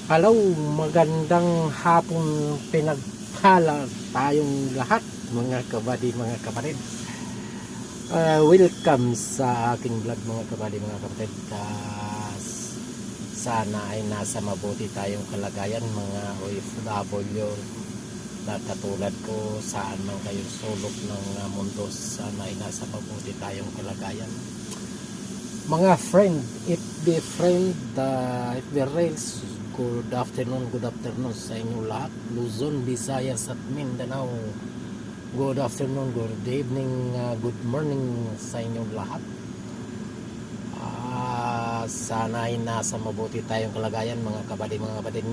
Hello, magandang hapon pinagpala tayong lahat mga kabady, mga kapatid. Welcome sa aking vlog mga kabady, mga kapatid. Sana ay nasa mabuti tayong kalagayan mga OFW na katulad ko, saan man kayo sulok ng mundo. Sana ay nasa mabuti tayong kalagayan. Mga friend, FB friend, FB Rails, good afternoon sa inyo lahat. Luzon, Visayas at Mindanao, good afternoon, good evening, good morning sa inyo lahat. Sana ay nasa mabuti tayong kalagayan mga kabady, mga kapatid.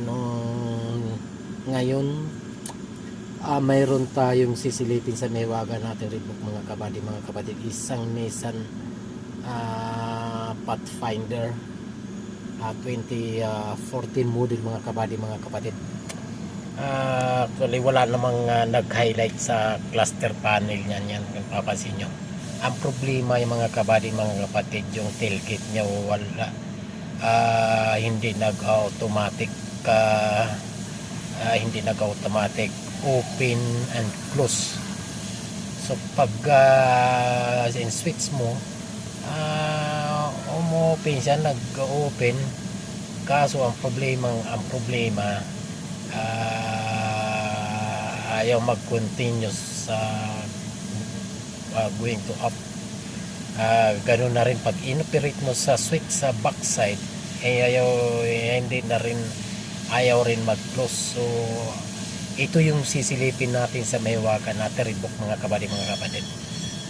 Ngayon, mayroon tayong sisilipin sa Mewaga natin ribok mga kabady, mga kapatid. Isang Nissan Pathfinder 2014 model mga kabady, mga kapatid. Actually wala namang nag-highlight sa cluster panel niyan, kung papansin nyo. Ang problema yung mga kabady, mga kapatid, yung tailgate nyo wala, hindi nag-automatic open and close. So pag in switch mo, umu-open siya, nag-open, kaso ang problema ayaw mag-continue sa going to up. Ganun na rin pag inoperate mo sa switch sa backside, ayaw rin mag-close. So ito yung sisilipin natin sa Mewaga natin ribok mga kabady, mga kapatid.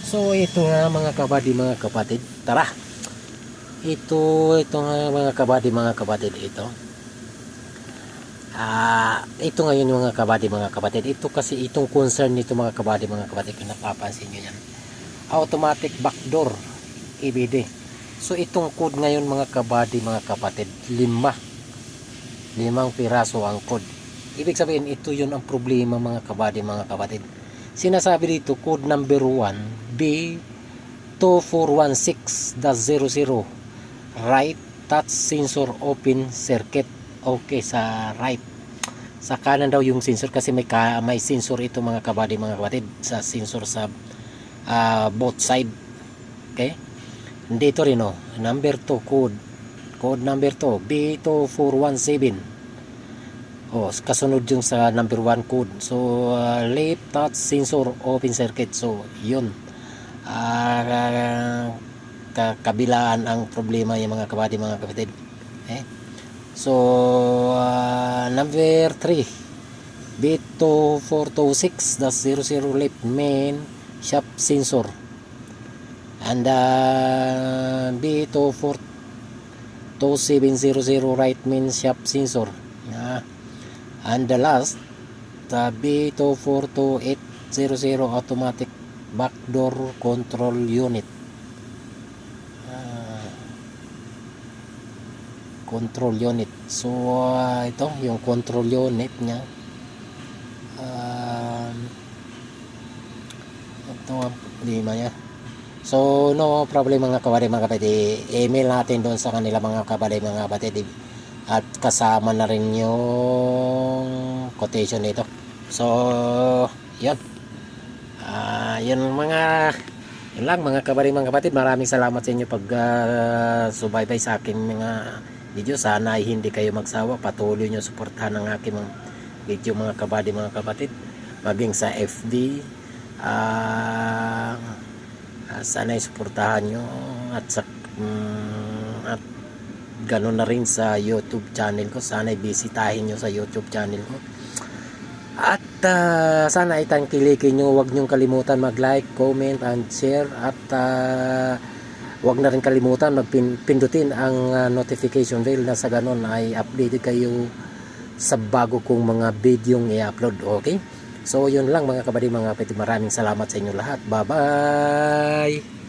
So ito nga mga kabady, mga kapatid, tara. Ito nga mga kabady, mga kapatid, ito ngayon mga kabady, mga kapatid. Ito kasi itong concern nito mga kabady, mga kapatid, kung napapansin nyo yan, automatic backdoor EBD. So itong code ngayon mga kabady, mga kapatid, limang piraso ang code. Ibig sabihin ito yun ang problema mga kabady, mga kapatid. Sinasabi dito code number 1 B2416-00 right touch sensor open circuit. Okay, sa right, sa kanan daw yung sensor kasi may sensor ito mga kabady, mga kapatid, sa sensor sa both side. Okay, dito rin number 2 code number 2 B2417. Kasunod yung sa number 1 code. So left touch sensor open circuit. So yun, kabilaan ang problema yung mga kabady, mga kapatid. So number 3 B2426-00 left main shop sensor, and B242700 right main shop sensor, and the last B242800 automatic backdoor control unit. Control unit. So ito yung control unit nya. Ito ang problema nya. So no problem mga kabady, mga kapatid, email natin doon sa kanila mga kabady, mga kapatid, at kasama na rin yung quotation nito. So yun, yun lang mga kabady, mga kapatid. Maraming salamat sa inyo pag subaybay sa aking mga video. Sana ay hindi kayo magsawa, patuloy nyo suportahan ang aking mga video mga kabady, mga kapatid, maging sa FB. Sana ay suportahan nyo at gano'n na rin sa YouTube channel ko. Sana ay bisitahin nyo sa YouTube channel ko. At sana ay tangkilikin nyo, huwag nyong kalimutan mag-like, comment, and share. At huwag na rin kalimutan magpindutin ang notification bell na sa ganon ay updated kayo sa bago kong mga video i-upload. Okay? So yun lang mga kabady, mga kapatid. Maraming salamat sa inyo lahat. Bye bye!